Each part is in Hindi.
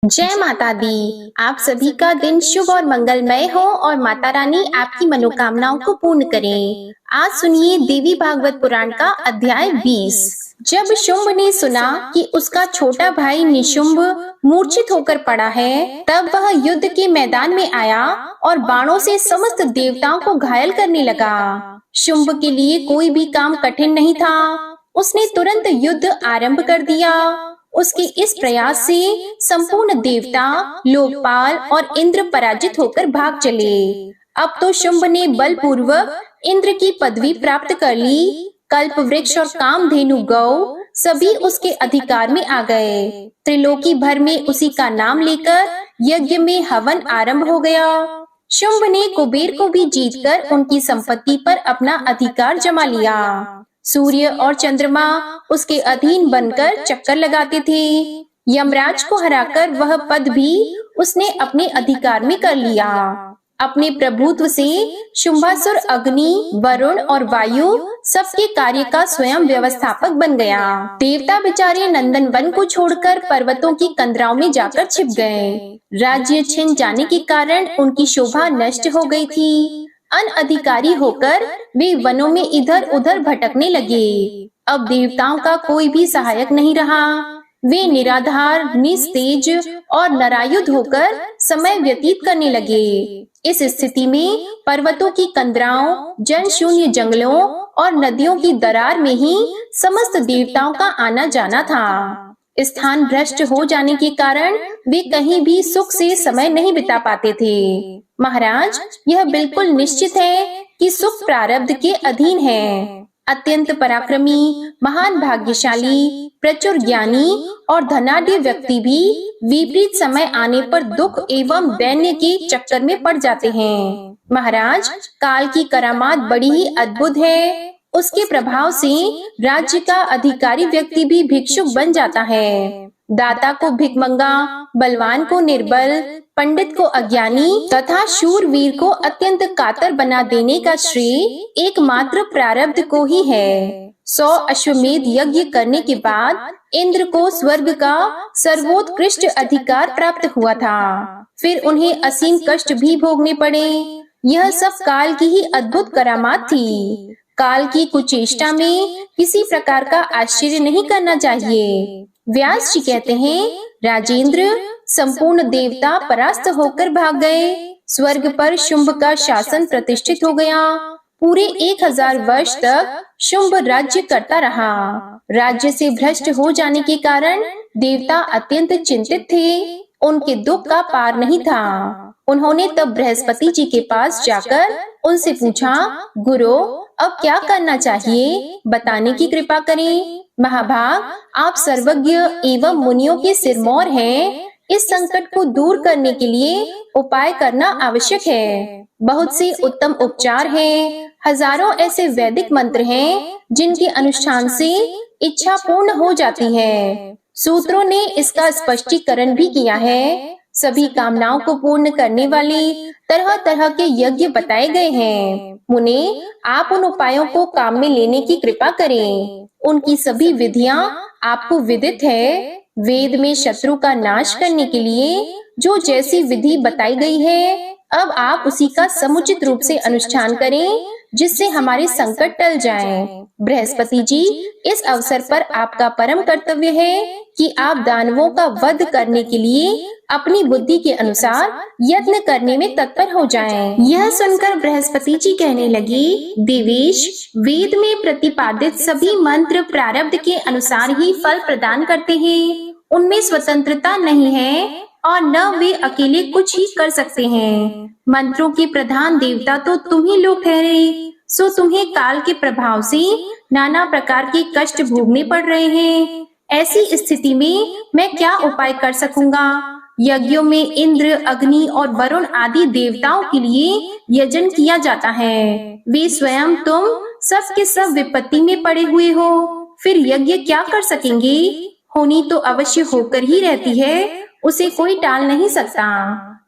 जय माता दी। आप सभी का दिन शुभ और मंगलमय हो और माता रानी आपकी मनोकामनाओं को पूर्ण करें। आज सुनिए देवी भागवत पुराण का अध्याय 20। जब शुंभ ने सुना कि उसका छोटा भाई निशुंभ मूर्छित होकर पड़ा है, तब वह युद्ध के मैदान में आया और बाणों से समस्त देवताओं को घायल करने लगा। शुंभ के लिए कोई भी काम कठिन नहीं था। उसने तुरंत युद्ध आरंभ कर दिया। उसके इस प्रयास से संपूर्ण देवता, लोकपाल और इंद्र पराजित होकर भाग चले। अब तो शुंभ ने बलपूर्वक इंद्र की पदवी प्राप्त कर ली। कल्प वृक्ष और कामधेनु गौ सभी उसके अधिकार में आ गए। त्रिलोकी भर में उसी का नाम लेकर यज्ञ में हवन आरंभ हो गया। शुंभ ने कुबेर को भी जीतकर उनकी संपत्ति पर अपना अधिकार जमा लिया। सूर्य और चंद्रमा उसके अधीन बनकर चक्कर लगाते थे। यमराज को हराकर वह पद भी उसने अपने अधिकार में कर लिया। अपने प्रभुत्व से शुंभासुर अग्नि, वरुण और वायु सबके कार्य का स्वयं व्यवस्थापक बन गया। देवता बेचारे नंदन वन को छोड़कर पर्वतों की कंदराओं में जाकर छिप गए। राज्य छिन जाने के कारण उनकी शोभा नष्ट हो गई थी। अनअधिकारी होकर वे वनों में इधर उधर भटकने लगे। अब देवताओं का कोई भी सहायक नहीं रहा। वे निराधार, निस्तेज और नरायुध होकर समय व्यतीत करने लगे। इस स्थिति में पर्वतों की कंदराओं, जनशून्य जंगलों और नदियों की दरार में ही समस्त देवताओं का आना जाना था। स्थान भ्रष्ट हो जाने के कारण वे कहीं भी सुख से समय नहीं बिता पाते थे। महाराज, यह बिल्कुल निश्चित है कि सुख प्रारब्ध के अधीन है। अत्यंत पराक्रमी, महान भाग्यशाली, प्रचुर ज्ञानी और धनाढ्य व्यक्ति भी विपरीत समय आने पर दुख एवं दैन्य के चक्कर में पड़ जाते हैं। महाराज, काल की करामात बड़ी ही अद्भुत है। उसके प्रभाव से राज्य का अधिकारी व्यक्ति भी भिक्षुक बन जाता है। दाता को भिखमंगा, बलवान को निर्बल, पंडित को अज्ञानी तथा शूरवीर को अत्यंत कातर बना देने का श्रेय एकमात्र प्रारब्ध को ही है। 100 अश्वमेध यज्ञ करने के बाद इंद्र को स्वर्ग का सर्वोत्कृष्ट अधिकार प्राप्त हुआ था। फिर उन्हें असीम कष्ट भी भोगने पड़े। यह सब काल की ही अद्भुत करामात थी। काल की कुचेष्टा में किसी प्रकार का आश्चर्य नहीं करना चाहिए। व्यास जी कहते हैं, राजेंद्र, संपूर्ण देवता परास्त होकर भाग गए। स्वर्ग पर शुंभ का शासन प्रतिष्ठित हो गया। पूरे 1000 वर्ष तक शुंभ राज्य करता रहा। राज्य से भ्रष्ट हो जाने के कारण देवता अत्यंत चिंतित थे। उनके दुख का पार नहीं था। उन्होंने तब बृहस्पति जी के पास जाकर उनसे पूछा, गुरु, अब क्या करना चाहिए, बताने की कृपा करें। महाभाग, आप सर्वज्ञ एवं मुनियों के सिरमौर हैं। इस संकट को दूर करने के लिए उपाय करना आवश्यक है। बहुत से उत्तम उपचार हैं। हजारों ऐसे वैदिक मंत्र हैं जिनके अनुष्ठान से इच्छा पूर्ण हो जाती है। सूत्रों ने इसका स्पष्टीकरण भी किया है। सभी कामनाओं को पूर्ण करने वाले तरह तरह के यज्ञ बताए गए हैं। मुने, आप उन उपायों को काम में लेने की कृपा करें। उनकी सभी विधियां आपको विदित है। वेद में शत्रु का नाश करने के लिए जो जैसी विधि बताई गई है, अब आप उसी का समुचित रूप से अनुष्ठान करें, जिससे हमारे संकट टल जाएं। बृहस्पति जी, इस अवसर पर आपका परम कर्तव्य है कि आप दानवों का वध करने के लिए अपनी बुद्धि के अनुसार यत्न करने में तत्पर हो जाएं। यह सुनकर बृहस्पति जी कहने लगी, देवेश, वेद में प्रतिपादित सभी मंत्र प्रारब्ध के अनुसार ही फल प्रदान करते हैं। उनमें स्वतंत्रता नहीं है और न वे अकेले कुछ ही कर सकते हैं। मंत्रों के प्रधान देवता तो तुम ही लोग ठहरे, सो तुम्हें काल के प्रभाव से नाना प्रकार के कष्ट भोगने पड़ रहे हैं। ऐसी स्थिति में मैं क्या उपाय कर सकूंगा? यज्ञों में इंद्र, अग्नि और वरुण आदि देवताओं के लिए यजन किया जाता है। वे स्वयं तुम सब के सब विपत्ति में पड़े हुए हो। फिर यज्ञ क्या कर सकेंगे? होनी तो अवश्य होकर ही रहती है, उसे कोई टाल नहीं सकता।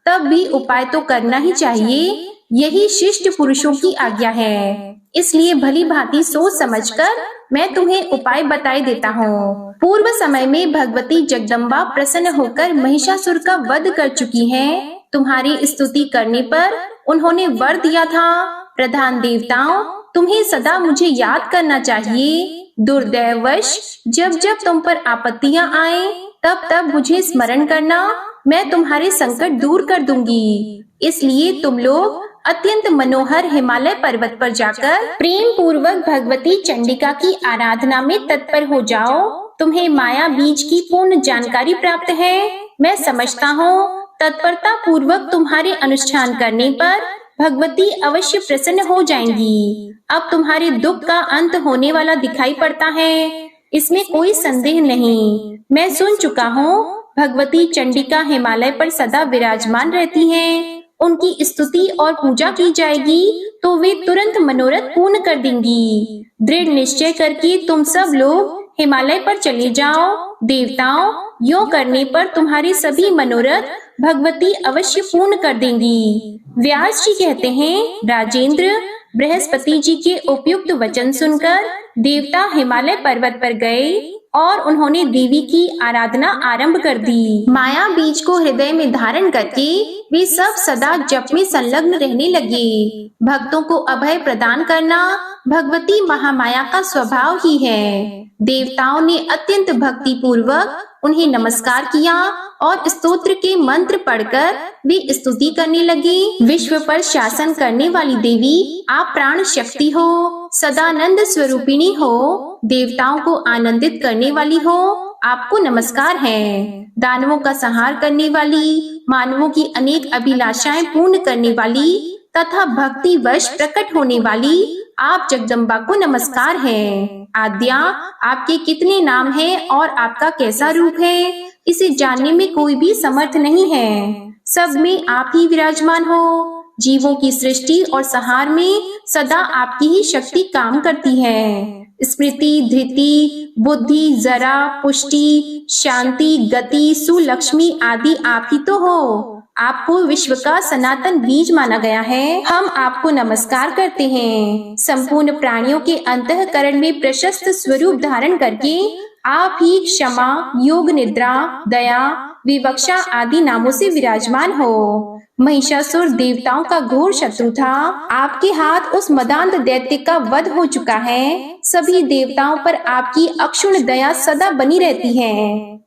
तब भी उपाय तो करना ही चाहिए। यही शिष्ट पुरुषों की आज्ञा है। इसलिए भली भांति सोच समझकर मैं तुम्हें उपाय बताए देता हूँ। पूर्व समय में भगवती जगदम्बा प्रसन्न होकर महिषासुर का वध कर चुकी हैं। तुम्हारी स्तुति करने पर उन्होंने वर दिया था, प्रधान देवताओं, तुम्हें सदा मुझे याद करना चाहिए। दुर्दैववश जब जब तुम पर आपत्तियां आए तब तब मुझे स्मरण करना, मैं तुम्हारे संकट दूर कर दूंगी। इसलिए तुम लोग अत्यंत मनोहर हिमालय पर्वत पर जाकर प्रेम पूर्वक भगवती चंडिका की आराधना में तत्पर हो जाओ। तुम्हें माया बीज की पूर्ण जानकारी प्राप्त है। मैं समझता हूँ तत्परता पूर्वक तुम्हारे अनुष्ठान करने पर भगवती अवश्य प्रसन्न हो जाएंगी। अब तुम्हारे दुख का अंत होने वाला दिखाई पड़ता है, इसमें कोई संदेह नहीं। मैं सुन चुका हूँ भगवती चंडिका हिमालय पर सदा विराजमान रहती हैं। उनकी स्तुति और पूजा की जाएगी तो वे तुरंत मनोरथ पूर्ण कर देंगी। दृढ़ निश्चय करके तुम सब लोग हिमालय पर चले जाओ। देवताओं, यूं करने पर तुम्हारे सभी मनोरथ भगवती अवश्य पूर्ण कर देंगी। व्यास जी कहते हैं, राजेंद्र, बृहस्पति जी के उपयुक्त वचन सुनकर देवता हिमालय पर्वत पर गए और उन्होंने देवी की आराधना आरंभ कर दी। माया बीज को हृदय में धारण करके वे सब सदा जप में संलग्न रहने लगे। भक्तों को अभय प्रदान करना भगवती महामाया का स्वभाव ही है। देवताओं ने अत्यंत भक्ति पूर्वक उन्हें नमस्कार किया और स्तोत्र के मंत्र पढ़कर वे स्तुति करने लगे। विश्व पर शासन करने वाली देवी, आप प्राण शक्ति हो, सदानंद स्वरूपिणी हो, देवताओं को आनंदित करने वाली हो, आपको नमस्कार है। दानवों का संहार करने वाली, मानवों की अनेक अभिलाषाएं पूर्ण करने वाली तथा भक्ति वश प्रकट होने वाली आप जगदम्बा को नमस्कार है। आद्या, आपके कितने नाम हैं और आपका कैसा रूप है, इसे जानने में कोई भी समर्थ नहीं है। सब में आप ही विराजमान हो। जीवों की सृष्टि और संहार में सदा आपकी ही शक्ति काम करती है। स्मृति, धृति, बुद्धि, जरा, पुष्टि, शांति, गति, सुलक्ष्मी आदि आप ही तो हो। आपको विश्व का सनातन बीज माना गया है। हम आपको नमस्कार करते हैं। संपूर्ण प्राणियों के अंतःकरण में प्रशस्त स्वरूप धारण करके आप ही क्षमा, योग निद्रा, दया, विवक्षा आदि नामों से विराजमान हो। महिषासुर देवताओं का घोर शत्रु था। आपके हाथ उस मदांध दैत्य का वध हो चुका है। सभी देवताओं पर आपकी अक्षुण्ण दया सदा बनी रहती है।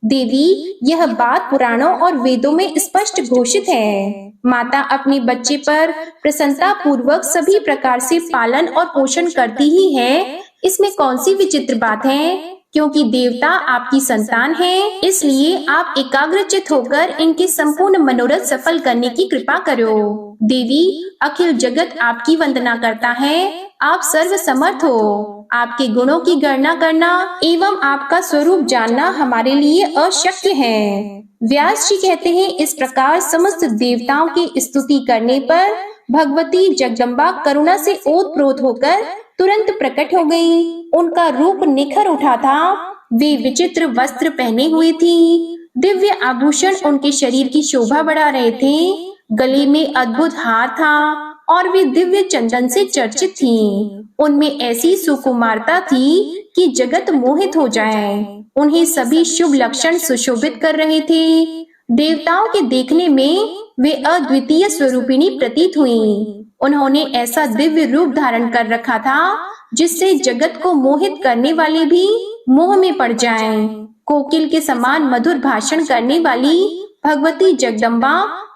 देवी, यह बात पुराणों और वेदों में स्पष्ट घोषित है। माता अपने बच्चे पर प्रसन्नता पूर्वक सभी प्रकार से पालन और पोषण करती ही है। इसमें कौन सी विचित्र बात है? क्योंकि देवता आपकी संतान है, इसलिए आप एकाग्रचित होकर इनके संपूर्ण मनोरथ सफल करने की कृपा करो। देवी, अखिल जगत आपकी वंदना करता है। आप सर्व समर्थ हो। आपके गुणों की गणना करना एवं आपका स्वरूप जानना हमारे लिए अशक्य है। व्यास जी कहते हैं, इस प्रकार समस्त देवताओं की स्तुति करने पर भगवती जगदम्बा करुणा से ओतप्रोत होकर तुरंत प्रकट हो गई। उनका रूप निखर उठा था। वे विचित्र वस्त्र पहने हुए थी। दिव्य आभूषण उनके शरीर की शोभा बढ़ा रहे थे। गले में अद्भुत हार था और वे दिव्य चंदन से चर्चित थीं। उनमें ऐसी सुकुमारता थी कि जगत मोहित हो जाए। उन्हें सभी शुभ लक्षण सुशोभित कर रहे थे। देवताओं के देखने में वे अद्वितीय स्वरूपिणी प्रतीत हुईं। उन्होंने ऐसा दिव्य रूप धारण कर रखा था जिससे जगत को मोहित करने वाले भी मोह में पड़ जाएं। कोकिल के समान मधुर भाषण करने वाली भगवती जगदम्बा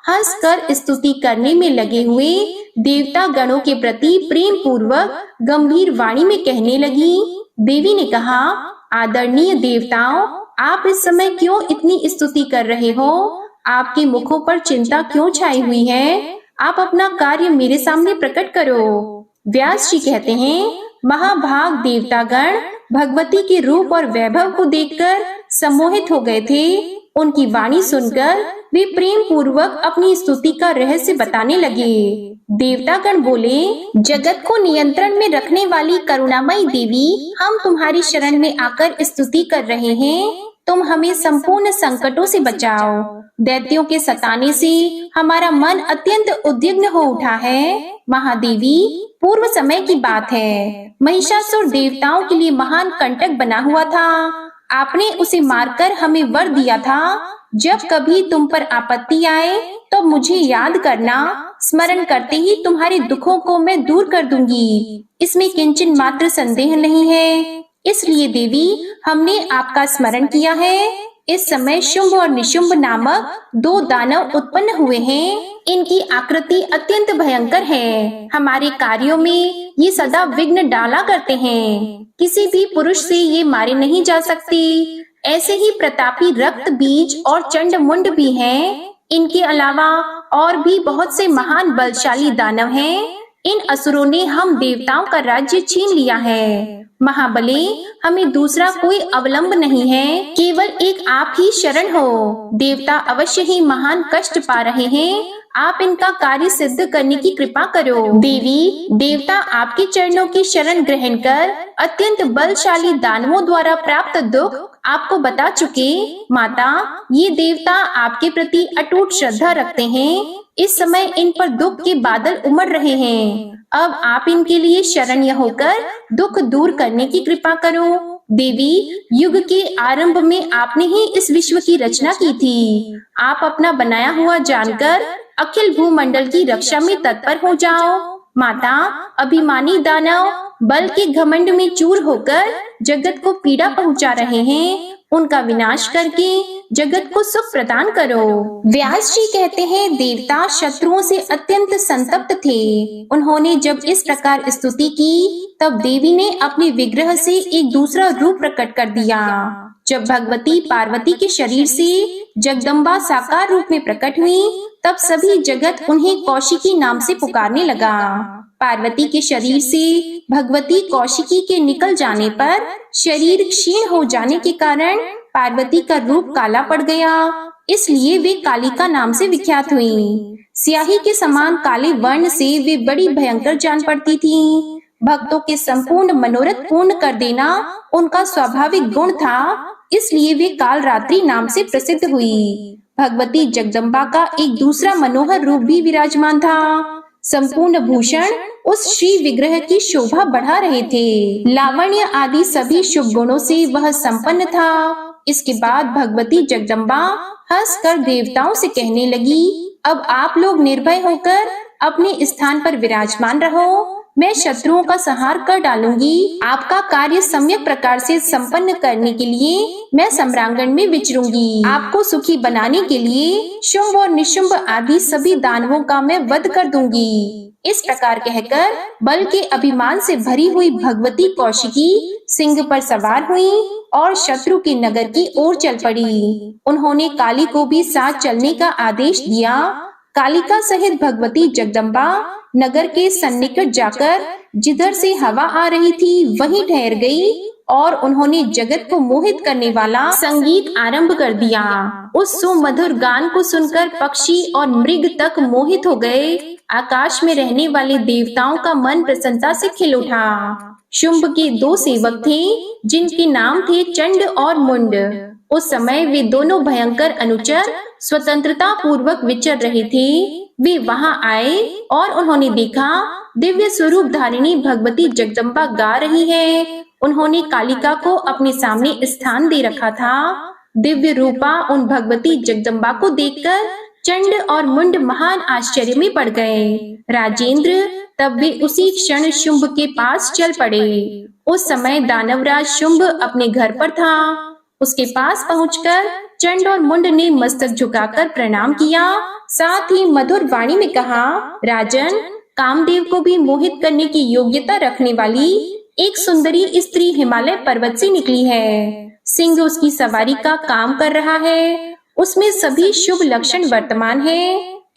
हंसकर स्तुति करने में लगे हुए देवता गणों के प्रति प्रेम पूर्वक गंभीर वाणी में कहने लगी। देवी ने कहा, आदरणीय देवताओं, आप इस समय क्यों इतनी स्तुति कर रहे हो? आपके मुखों पर चिंता क्यों छाई हुई है? आप अपना कार्य मेरे सामने प्रकट करो। व्यास जी कहते हैं, महाभाग देवतागण भगवती के रूप और वैभव को देखकर सम्मोहित हो गए थे। उनकी वाणी सुनकर वे प्रेम पूर्वक अपनी स्तुति का रहस्य बताने लगे। देवतागण बोले, जगत को नियंत्रण में रखने वाली करुणामयी देवी, हम तुम्हारी शरण में आकर स्तुति कर रहे हैं। तुम हमें संपूर्ण संकटों से बचाओ। दैत्यों के सताने से हमारा मन अत्यंत उद्विग्न हो उठा है। महादेवी, पूर्व समय की बात है, महिषासुर देवताओं के लिए महान कंटक बना हुआ था। आपने उसे मारकर हमें वर दिया था, जब कभी तुम पर आपत्ति आए तो मुझे याद करना, स्मरण करते ही तुम्हारे दुखों को मैं दूर कर दूंगी। इसमें किंचन मात्र संदेह नहीं है। इसलिए देवी, हमने आपका स्मरण किया है। इस समय शुंभ और निशुंभ नामक दो दानव उत्पन्न हुए हैं। इनकी आकृति अत्यंत भयंकर है। हमारे कार्यों में ये सदा विघ्न डाला करते हैं। किसी भी पुरुष से ये मारे नहीं जा सकते। ऐसे ही प्रतापी रक्त बीज और चंड मुंड भी हैं। इनके अलावा और भी बहुत से महान बलशाली दानव हैं। इन असुरों ने हम देवताओं का राज्य छीन लिया है। महाबली, हमें दूसरा कोई अवलंब नहीं है, केवल एक आप ही शरण हो। देवता अवश्य ही महान कष्ट पा रहे हैं, आप इनका कार्य सिद्ध करने की कृपा करो। देवी, देवता आपके चरणों की शरण ग्रहण कर अत्यंत बलशाली दानवों द्वारा प्राप्त दुख आपको बता चुके। माता, ये देवता आपके प्रति अटूट श्रद्धा रखते हैं। इस समय इन पर दुख के बादल उमड़ रहे हैं। अब आप इनके लिए शरण्य होकर दुख दूर करने की कृपा करो। देवी, युग के आरंभ में आपने ही इस विश्व की रचना की थी। आप अपना बनाया हुआ जानकर अखिल भूमंडल की रक्षा में तत्पर हो जाओ। माता, अभिमानी दानव बल के घमंड में चूर होकर जगत को पीड़ा पहुंचा रहे हैं। उनका विनाश करके जगत को सुख प्रदान करो। व्यास जी कहते हैं, देवता शत्रुओं से अत्यंत संतप्त थे। उन्होंने जब इस प्रकार स्तुति की, तब देवी ने अपने विग्रह से एक दूसरा रूप प्रकट कर दिया। जब भगवती पार्वती के शरीर से जगदम्बा साकार रूप में प्रकट हुई, तब सभी जगत उन्हें कौशिकी नाम से पुकारने लगा। पार्वती के शरीर से भगवती कौशिकी के निकल जाने पर शरीर क्षीण हो जाने के कारण पार्वती का रूप काला पड़ गया, इसलिए वे कालिका नाम से विख्यात हुई। स्याही के समान काले वर्ण से वे बड़ी भयंकर जान पड़ती थीं। भक्तों के संपूर्ण मनोरथ पूर्ण कर देना उनका स्वाभाविक गुण था, इसलिए वे काल रात्रि नाम से प्रसिद्ध हुई। भगवती जगदम्बा का एक दूसरा मनोहर रूप भी विराजमान था। संपूर्ण भूषण उस श्री विग्रह की शोभा बढ़ा रहे थे। लावण्य आदि सभी शुभ गुणों से वह संपन्न था। इसके बाद भगवती जगदम्बा हंसकर देवताओं से कहने लगी, अब आप लोग निर्भय होकर अपने स्थान पर विराजमान रहो। मैं शत्रुओं का संहार कर डालूंगी। आपका कार्य सम्यक प्रकार से संपन्न करने के लिए मैं सम्रांगण में विचरूंगी। आपको सुखी बनाने के लिए शुंभ और निशुंभ आदि सभी दानवों का मैं वध कर दूंगी। इस प्रकार कहकर बल के अभिमान से भरी हुई भगवती कौशिकी सिंह पर सवार हुई और शत्रु के नगर की ओर चल पड़ी। उन्होंने काली को भी साथ चलने का आदेश दिया। कालिका सहित भगवती जगदम्बा नगर के सन्निकट जाकर जिधर से हवा आ रही थी वहीं ठहर गई और उन्होंने जगत को मोहित करने वाला संगीत आरंभ कर दिया। उस सुमधुर गान को सुनकर पक्षी और मृग तक मोहित हो गए। आकाश में रहने वाले देवताओं का मन प्रसन्नता से खिल उठा। शुंभ के दो सेवक थे जिनके नाम थे चंड और मुंड। उस समय वे दोनों भयंकर अनुचर स्वतंत्रता पूर्वक विचर रहे थे। वे वहां आए और उन्होंने देखा दिव्य स्वरूप धारिणी भगवती जगदम्बा गा रही है। उन्होंने कालिका को अपने सामने स्थान दे रखा था। दिव्य रूपा उन भगवती जगदम्बा को देखकर चंड और मुंड महान आश्चर्य में पड़ गए। राजेंद्र, तब वे उसी क्षण शुंभ के पास चल पड़े। उस समय दानवराज शुंभ अपने घर पर था। उसके पास पहुंचकर चंड और मुंड ने मस्तक झुकाकर प्रणाम किया। साथ ही मधुर वाणी में कहा, राजन, कामदेव को भी मोहित करने की योग्यता रखने वाली एक सुंदरी स्त्री हिमालय पर्वत से निकली है। सिंह उसकी सवारी का काम कर रहा है। उसमें सभी शुभ लक्षण वर्तमान है।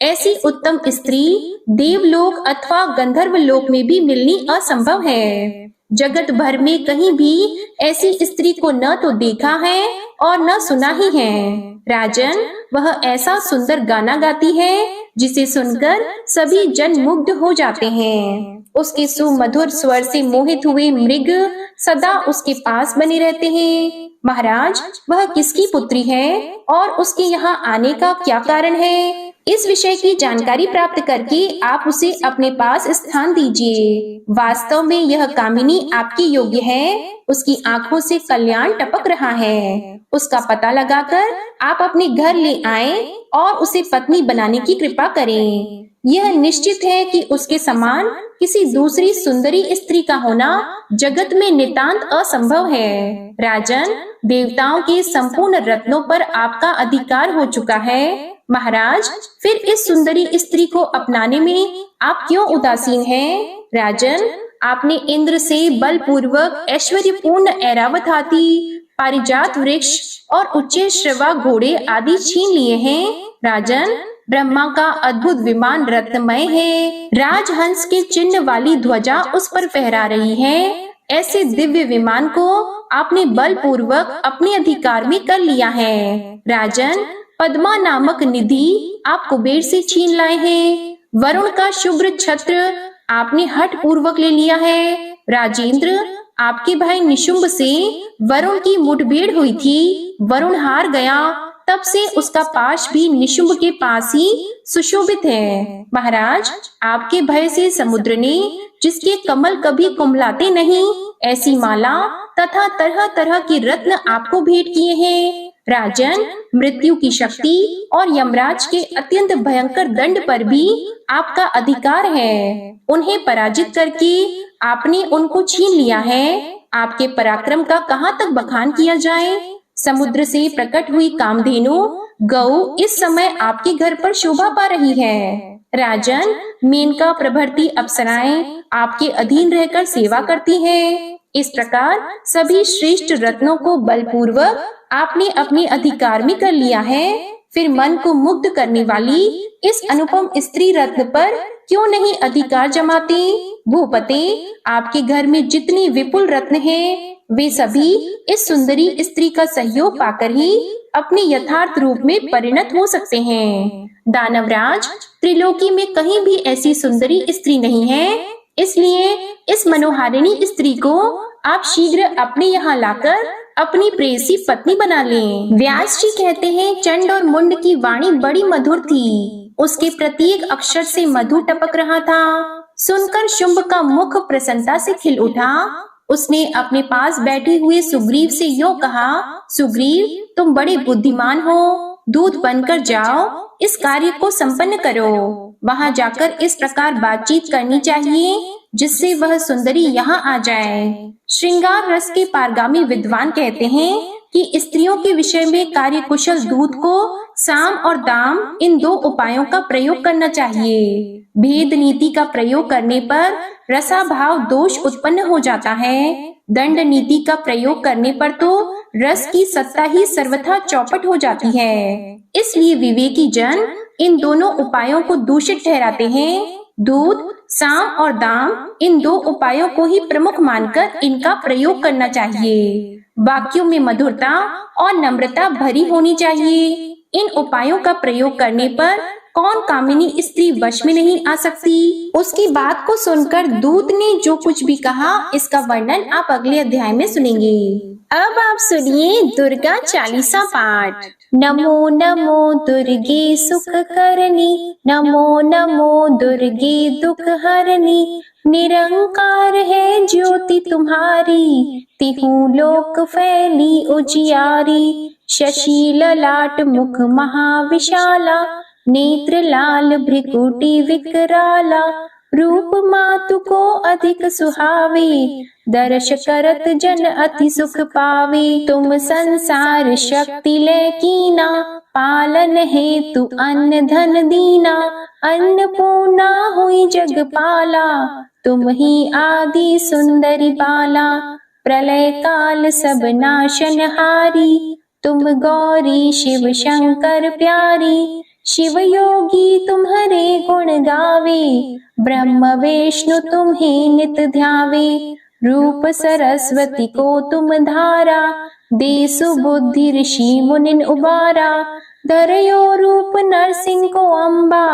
ऐसी उत्तम स्त्री देवलोक अथवा गंधर्व लोक में भी मिलनी असंभव है। जगत भर में कहीं भी ऐसी स्त्री को न तो देखा है और न सुना ही है। राजन, वह ऐसा सुंदर गाना गाती है जिसे सुनकर सभी जन मुग्ध हो जाते हैं। उसके सुमधुर स्वर से मोहित हुए मृग सदा उसके पास बने रहते हैं। महाराज, वह किसकी पुत्री है और उसके यहाँ आने का क्या कारण है? इस विषय की जानकारी प्राप्त करके आप उसे अपने पास स्थान दीजिए। वास्तव में यह कामिनी आपके योग्य है। उसकी आंखों से कल्याण टपक रहा है। उसका पता लगाकर आप अपने घर ले आए और उसे पत्नी बनाने की कृपा करें। यह निश्चित है कि उसके समान किसी दूसरी सुंदरी स्त्री का होना जगत में नितांत असंभव है। राजन, देवताओं के संपूर्ण रत्नों पर आपका अधिकार हो चुका है। महाराज, फिर इस सुंदरी स्त्री को अपनाने में आप क्यों उदासीन हैं? राजन, आपने इंद्र से बलपूर्वक ऐश्वर्यपूर्ण ऐरावत हाथी, पारिजात वृक्ष और उच्च श्रवा घोड़े आदि छीन लिए हैं। राजन, ब्रह्मा का अद्भुत विमान रत्नमय है। राजहंस के चिन्ह वाली ध्वजा उस पर फहरा रही है। ऐसे दिव्य विमान को आपने बलपूर्वक अपने अधिकार में कर लिया है। राजन, पद्मा नामक निधि आप कुबेर से छीन लाए हैं। वरुण का शुभ्र छत्र आपने हठ पूर्वक ले लिया है। राजेंद्र, आपके भाई निशुंभ से वरुण की मुठभेड़ हुई थी। वरुण हार गया, तब से उसका पाश भी निशुंभ के पास ही सुशोभित है। महाराज, आपके भय से समुद्र ने, जिसके कमल कभी कुमलाते नहीं, ऐसी माला तथा तरह तरह के रत्न आपको भेंट किए हैं। राजन, मृत्यु की शक्ति और यमराज के अत्यंत भयंकर दंड पर भी आपका अधिकार है। उन्हें पराजित करके आपने उनको छीन लिया है। आपके पराक्रम का कहाँ तक बखान किया जाए? समुद्र से प्रकट हुई कामधेनु गौ इस समय आपके घर पर शोभा पा रही है। राजन, मेनका प्रभृति अप्सराएं आपके अधीन रहकर सेवा करती हैं। इस प्रकार सभी श्रेष्ठ रत्नों को बलपूर्वक आपने अपने अधिकार में कर लिया है। फिर मन को मुग्ध करने वाली इस अनुपम स्त्री रत्न पर क्यों नहीं अधिकार जमाते? भूपते, आपके घर में जितने विपुल रत्न हैं, वे सभी इस सुंदरी स्त्री का सहयोग पाकर ही अपने यथार्थ रूप में परिणत हो सकते हैं। दानवराज, त्रिलोकी में कहीं भी ऐसी सुंदरी स्त्री नहीं है। इसलिए इस मनोहारिणी स्त्री को आप शीघ्र अपने यहाँ लाकर अपनी प्रेयसी पत्नी बना लें। व्यास जी कहते हैं, चंड और मुंड की वाणी बड़ी मधुर थी। उसके प्रत्येक अक्षर से मधु टपक रहा था। सुनकर शुंभ का मुख प्रसन्नता से खिल उठा। उसने अपने पास बैठे हुए सुग्रीव से यूं कहा, सुग्रीव, तुम बड़े बुद्धिमान हो। दूत बनकर जाओ, इस कार्य को संपन्न करो। वहां जाकर इस प्रकार बातचीत करनी चाहिए जिससे वह सुंदरी यहाँ आ जाए। श्रृंगार रस के पारगामी विद्वान कहते हैं कि स्त्रियों के विषय में कार्यकुशल दूत को साम और दाम, इन दो उपायों का प्रयोग करना चाहिए। भेद नीति का प्रयोग करने पर रसाभाव दोष उत्पन्न हो जाता है। दंड नीति का प्रयोग करने पर तो रस की सत्ता ही सर्वथा चौपट हो जाती है। इसलिए विवेकी जन इन दोनों उपायों को दूषित ठहराते हैं। दूध, साम और दाम, इन दो उपायों को ही प्रमुख मानकर इनका प्रयोग करना चाहिए। वाक्यों में मधुरता और नम्रता भरी होनी चाहिए। इन उपायों का प्रयोग करने पर कौन कामिनी स्त्री वश में नहीं आ सकती? उसकी बात को सुनकर दूत ने जो कुछ भी कहा, इसका वर्णन आप अगले अध्याय में सुनेंगे। अब आप सुनिए दुर्गा चालीसा पाठ। नमो नमो दुर्गे सुख करनी, नमो नमो दुर्गे दुख हरनी। निरंकार है ज्योति तुम्हारी, तिहु लोक फैली उजियारी। शशि ललाट मुख महाविशाला, नेत्र लाल भ्रिकुटी विकराला। रूप मातु को अधिक सुहावे, दर्श करत जन अति सुख पावे। तुम संसार शक्ति ले कीना, पालन हेतु अन्न धन दीना। अन्नपूर्णा हुई जगपाला, तुम ही आदि सुंदरी बाला। प्रलय काल सब नाशनहारी, तुम गौरी शिव शंकर प्यारी। शिव योगी तुम्हारे गुण गावे, ब्रह्म विष्णु तुम्हें नित ध्यावे। रूप सरस्वती को तुम धारा, दे सुबुद्धि ऋषि मुनिन उबारा। धरयो रूप नरसिंह को अम्बा,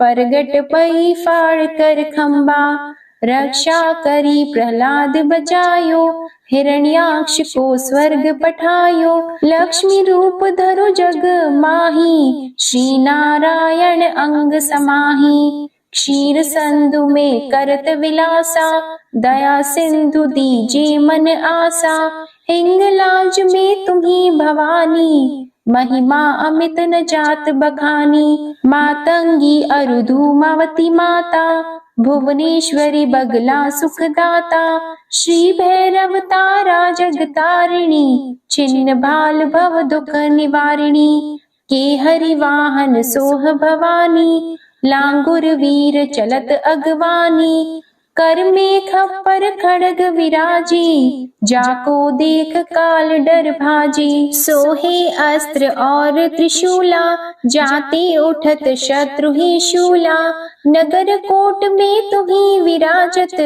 परगट पई फाड़ कर खम्बा। रक्षा करी प्रहलाद बचायो, हिरण्याक्ष को स्वर्ग पठायो, लक्ष्मी रूप धरो जग माही, श्री नारायण अंग समाही। क्षीर संधु में करत विलासा, दया सिंधु दीजे मन आसा। हिंगलाज में तुम्ही भवानी, महिमा अमित न जात बखानी। मातंगी अरु धूमावती माता, भुवनेश्वरी बगला सुखदाता। श्री भैरव तारा जगतारिणी, छिन्न भाल भव दुख निवारिणी। के हरि वाहन सोह भवानी, लांगुर वीर चलत अगवानी। कर में खप्पर खड़ग विराजी, जाको देख काल डर भाजी। सोहे अस्त्र और त्रिशूला, जाते उठत शत्रु ही शूला। नगर कोट में तुम्ही विराजत,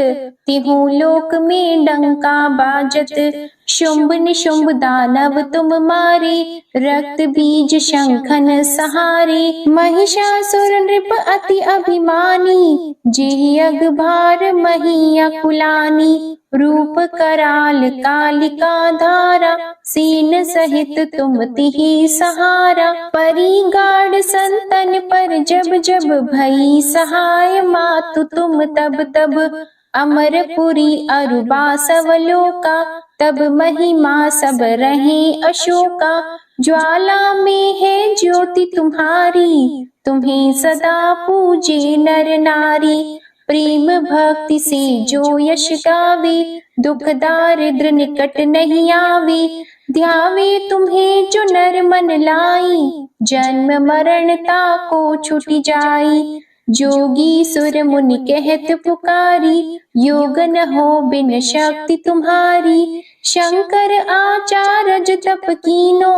तिहु लोक में डंका बाजत। शुंभ निशुंभ दानव तुम मारे, रक्त बीज शंखन सहारे। महिषासुर नृप अति अभिमानी, जेहि अगभार मही अकुलानी। रूप कराल कालिका धारा, सीन सहित तुम तिहि सहारा। परी गाढ़ संतन पर जब जब भई सहाय, मातु तुम तब तब अमरपुरी अरुबा सवलोका। तब महिमा सब रहे अशोका, ज्वाला में है ज्योति तुम्हारी। तुम्हें सदा पूजे नर नारी, प्रेम भक्ति से जो यश गावे। दुख दारिद्र निकट नहीं आवे, ध्यावे तुम्हें जो नर मन लाई। जन्म मरणता को छुट जाई, जोगी सुर मुनि कहत पुकारी। योग न हो बिन शक्ति तुम्हारी, शंकर आचार्य तप कीनो।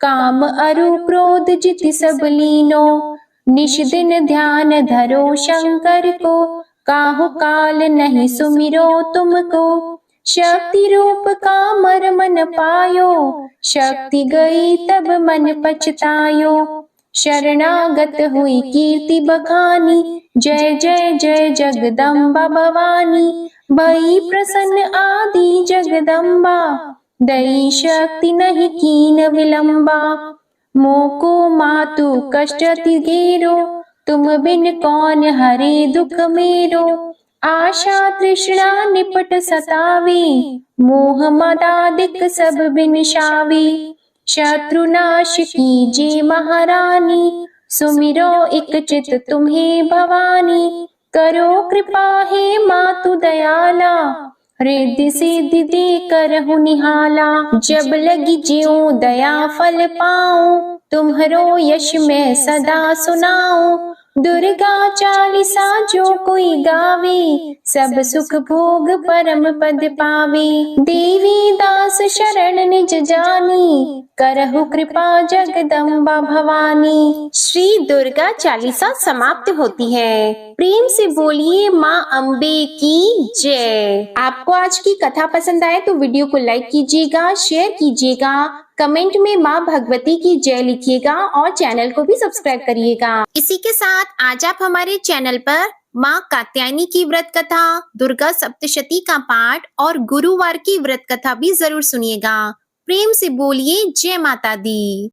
काम अरु क्रोध जित सब लीनो, निश दिन ध्यान धरो शंकर को। काहु काल नहीं सुमिरो तुमको, शक्ति रूप कामर मन पायो। शक्ति गई तब मन पछतायो, शरणागत हुई कीर्ति बखानी। जय जय जय जगदम्बा भवानी, भई प्रसन्न आदि जगदम्बा। दई शक्ति नहीं कीन विलंबा, मोको मातु कष्ट अति घेरो। तुम बिन कौन हरे दुख मेरो, आशा तृष्णा निपट सतावे। मोह मदादिक सब बिनशावे, शत्रुनाश कीजे महारानी। सुमिरो एक चित तुम्हें भवानी, करो कृपा हे मातु दयाला। रिद्धि सिद्धि दे करहु निहाला, जब लगी ज्यों दया फल पाऊं। तुम्हरो यश मैं सदा सुनाऊं, दुर्गा चालीसा जो कोई गावे। सब सुख भोग परम पद पावे, देवी दास शरण निज जानी। करहु कृपा जगदम्बा भवानी। श्री दुर्गा चालीसा समाप्त होती है। प्रेम से बोलिए माँ अम्बे की जय। आपको आज की कथा पसंद आए तो वीडियो को लाइक कीजिएगा, शेयर कीजिएगा, कमेंट में माँ भगवती की जय लिखिएगा और चैनल को भी सब्सक्राइब करिएगा। इसी के साथ आज आप हमारे चैनल पर माँ कात्यायनी की व्रत कथा, दुर्गा सप्तशती का पाठ और गुरुवार की व्रत कथा भी जरूर सुनिएगा। प्रेम से बोलिए जय माता दी।